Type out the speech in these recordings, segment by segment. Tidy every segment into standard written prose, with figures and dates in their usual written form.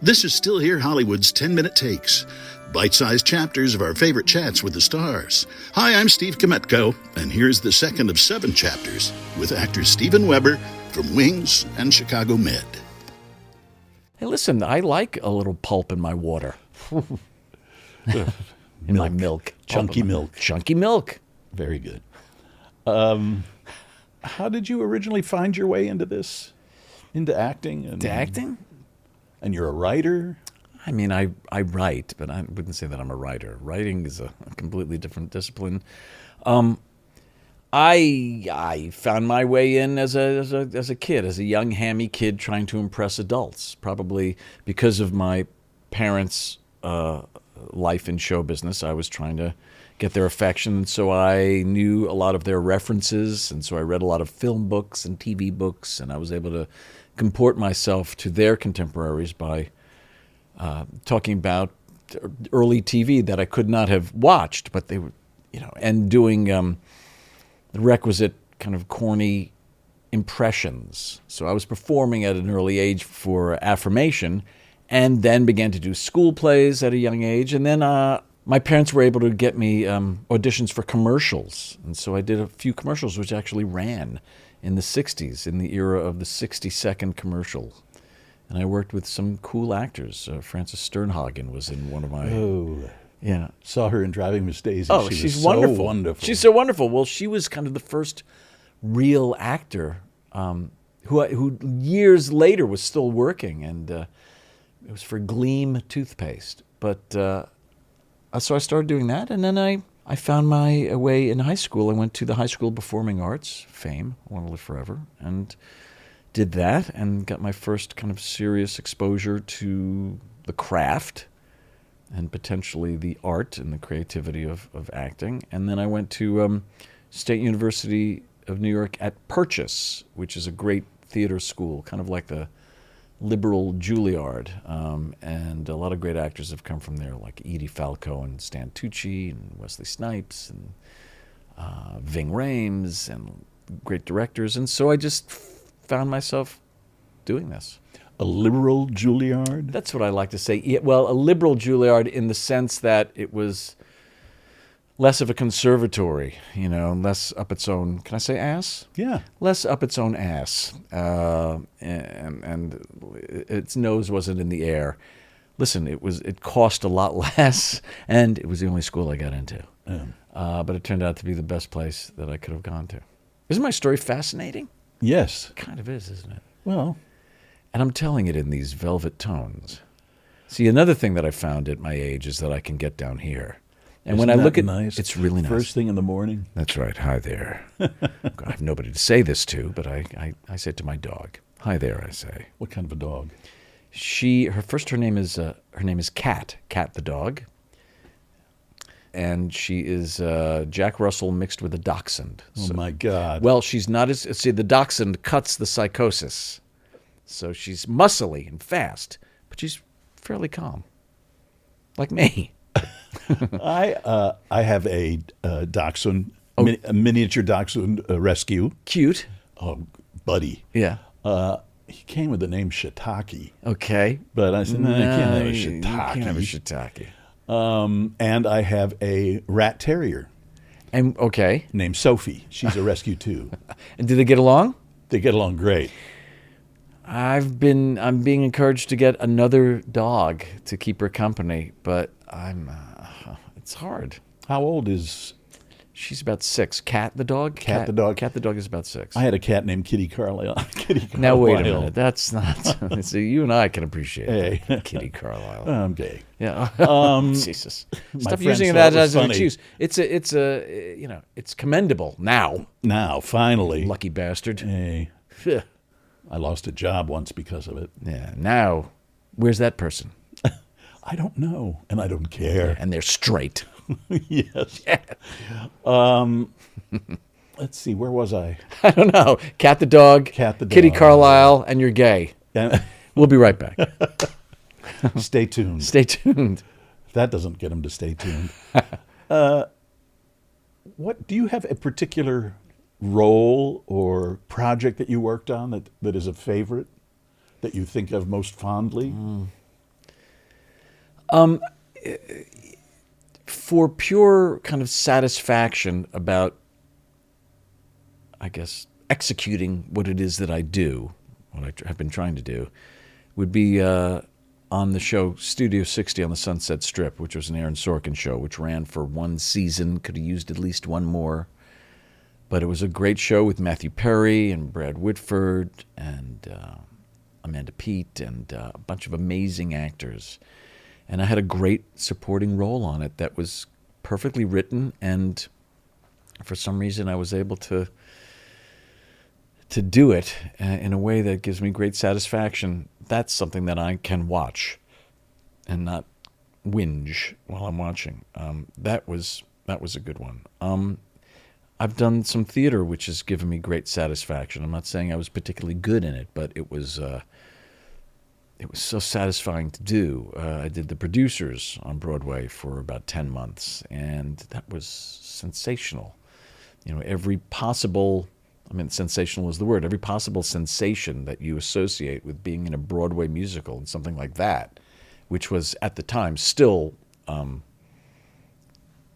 This is Still Here Hollywood's 10-Minute Takes, bite-sized chapters of our favorite chats with the stars. Hi, I'm Steve Kmetko, and here's the second of 7 chapters with actor Steven Weber from Wings and Chicago Med. Hey, listen, I like a little pulp in my water. In my milk. Chunky milk. Chunky milk. Very good. How did you originally find your way into this? Into acting? Into acting? And you're a writer? I mean, I write, but I wouldn't say that I'm a writer. Writing is a completely different discipline. I found my way in as a kid, as a young, hammy kid trying to impress adults, probably because of my parents' life in show business. I was trying to get their affection, and so I knew a lot of their references, and so I read a lot of film books and TV books, and I was able to comport myself to their contemporaries by talking about early TV that I could not have watched, but they were, and doing the requisite kind of corny impressions. So I was performing at an early age for affirmation, and then began to do school plays at a young age, and then my parents were able to get me auditions for commercials, and so I did a few commercials which actually ran in the 60s, in the era of the 60-second commercial. And I worked with some cool actors. Frances Sternhagen was in one of my... Oh, yeah. Saw her in Driving Miss Daisy. Oh, she's wonderful. So wonderful. She's so wonderful. Well, she was kind of the first real actor who years later was still working, and it was for Gleam toothpaste. But so I started doing that, and then I found my way in high school. I went to the High School of Performing Arts, fame, I Want to Live Forever, and did that and got my first kind of serious exposure to the craft and potentially the art and the creativity of acting. And then I went to State University of New York at Purchase, which is a great theater school, kind of like the liberal Juilliard, and a lot of great actors have come from there, like Edie Falco and Stan Tucci and Wesley Snipes and Ving Rhames and great directors. And so I just found myself doing this. A liberal Juilliard? That's what I like to say. Yeah, well, a liberal Juilliard in the sense that it was less of a conservatory, less up its own, can I say ass? Yeah. Less up its own ass. And its nose wasn't in the air. Listen, it cost a lot less, and it was the only school I got into. But it turned out to be the best place that I could have gone to. Isn't my story fascinating? Yes. It kind of is, isn't it? Well. And I'm telling it in these velvet tones. See, another thing that I found at my age is that I can get down here. And when I look at nice? It's really nice. First thing in the morning. That's right. Hi there. I have nobody to say this to, but I say it to my dog. Hi there, I say. What kind of a dog? Her name is Cat the dog, and she is Jack Russell mixed with a dachshund. Oh my God! Well, she's not as the dachshund cuts the psychosis, so she's muscly and fast, but she's fairly calm, like me. I have a dachshund, a miniature dachshund rescue. Cute. Oh, buddy. Yeah. He came with the name Shiitake. Okay. But I said, no, I can't have a shiitake. You can't have a shiitake. And I have a rat terrier. And okay. Named Sophie. She's a rescue too. And do they get along? They get along great. I'm being encouraged to get another dog to keep her company, but it's hard. How old is? She's about 6. Cat the dog? Cat the dog? Cat the dog is about 6. I had a cat named Kitty Carlisle. Now, wait a minute. That's not... So you and I can appreciate that. Kitty Carlisle. I'm gay. Yeah. Jesus. My Stop using that as an excuse. It's commendable now. Now, finally. Lucky bastard. Hey. I lost a job once because of it. Yeah. Now, where's that person? I don't know, and I don't care. And they're straight. Yes. Yeah. Let's see, where was I? I don't know. Cat the dog, Kitty Carlisle, and you're gay. We'll be right back. Stay tuned. Stay tuned. If that doesn't get them to stay tuned. What do you have a particular role or project that you worked on that is a favorite that you think of most fondly? For pure kind of satisfaction about, I guess, executing what it is that I do, what I have been trying to do, would be on the show Studio 60 on the Sunset Strip, which was an Aaron Sorkin show, which ran for one season, could have used at least one more. But it was a great show with Matthew Perry and Brad Whitford and Amanda Peet and a bunch of amazing actors. And I had a great supporting role on it that was perfectly written, and for some reason I was able to do it in a way that gives me great satisfaction. That's something that I can watch and not whinge while I'm watching. That was a good one. I've done some theater, which has given me great satisfaction. I'm not saying I was particularly good in it, but it was so satisfying to do. I did The Producers on Broadway for about 10 months, and that was sensational. Every possible, sensational is the word, every possible sensation that you associate with being in a Broadway musical and something like that, which was at the time still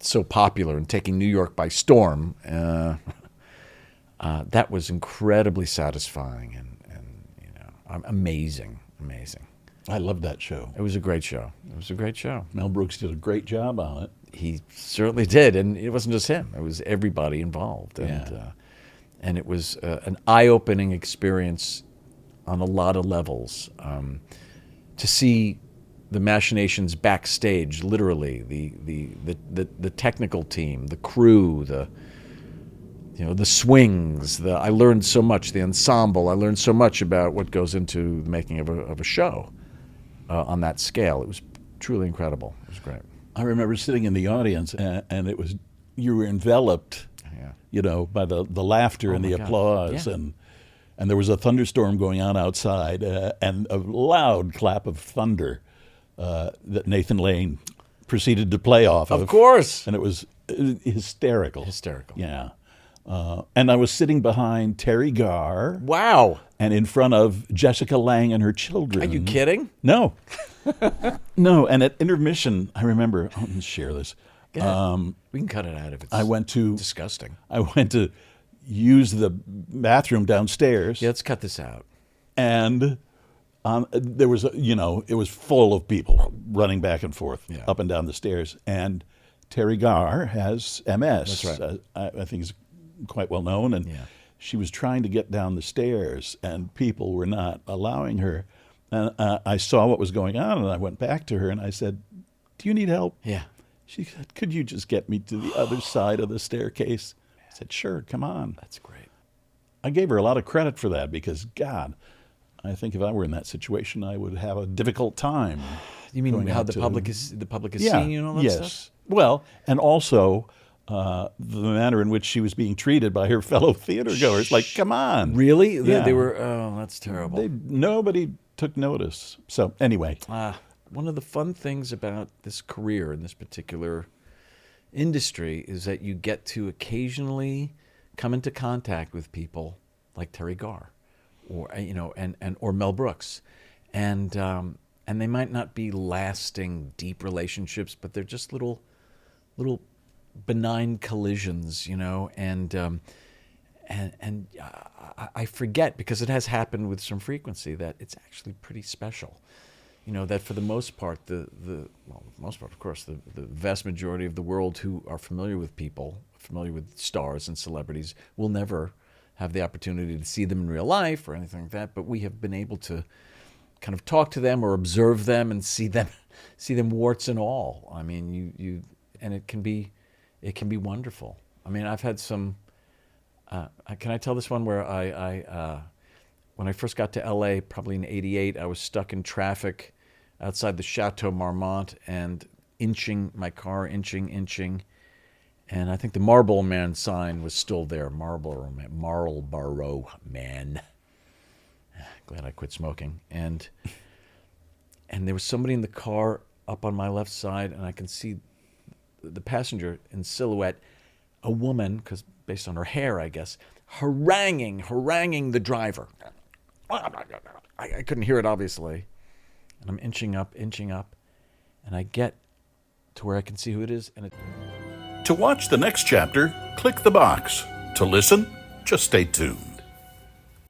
so popular and taking New York by storm, that was incredibly satisfying and amazing. I loved that show. It was a great show. Mel Brooks did a great job on it. He certainly did, and it wasn't just him. It was everybody involved, Yeah. And it was an eye-opening experience on a lot of levels. To see the machinations backstage, literally, the technical team, the crew, the swings. I learned so much. The ensemble. I learned so much about what goes into the making of a show on that scale. It was truly incredible. It was great. I remember sitting in the audience, and it was, you were enveloped, by the laughter and the God. applause, Yeah. and there was a thunderstorm going on outside, and a loud clap of thunder that Nathan Lane proceeded to play off of. Of course. And it was hysterical. Hysterical. Yeah. And I was sitting behind Teri Garr. Wow. And in front of Jessica Lange and her children. Are you kidding? No. No. And at intermission, I remember, I'll share this. Go ahead. We can cut it out if it's I went to disgusting. I went to use the bathroom downstairs. Yeah, let's cut this out. And there was, it was full of people running back and forth, up and down the stairs. And Teri Garr has MS. That's right. I think it's quite well known. And she was trying to get down the stairs, and people were not allowing her. And I saw what was going on, and I went back to her, and I said, "Do you need help?" Yeah. She said, "Could you just get me to the other side of the staircase?" I said, "Sure, come on." That's great. I gave her a lot of credit for that because, God, I think if I were in that situation, I would have a difficult time. You mean going how out the to- public is seeing you and all that yes. stuff? Well, and also the manner in which she was being treated by her fellow theater goers. Like, come on. Really? Yeah. They were. Oh, that's terrible. Nobody took notice. So anyway, One of the fun things about this career in this particular industry is that you get to occasionally come into contact with people like Teri Garr, or or Mel Brooks, and they might not be lasting, deep relationships, but they're just little benign collisions, and I forget, because it has happened with some frequency, that it's actually pretty special. That for the most part, of course, the vast majority of the world who are familiar with stars and celebrities will never have the opportunity to see them in real life or anything like that. But we have been able to kind of talk to them or observe them and see them warts and all. I mean, and it can be wonderful. I mean, I've had some. Can I tell this one where when I first got to L.A., probably in '88, I was stuck in traffic outside the Chateau Marmont and my car inching. And I think the Marlboro Man sign was still there. Marlboro Man. Glad I quit smoking. And there was somebody in the car up on my left side, and I can see the passenger in silhouette, a woman, because based on her hair, I guess, haranguing the driver. I couldn't hear it, obviously. And I'm inching up. and I get to where I can see who it is, and it. To watch the next chapter, click the box. To listen, just stay tuned.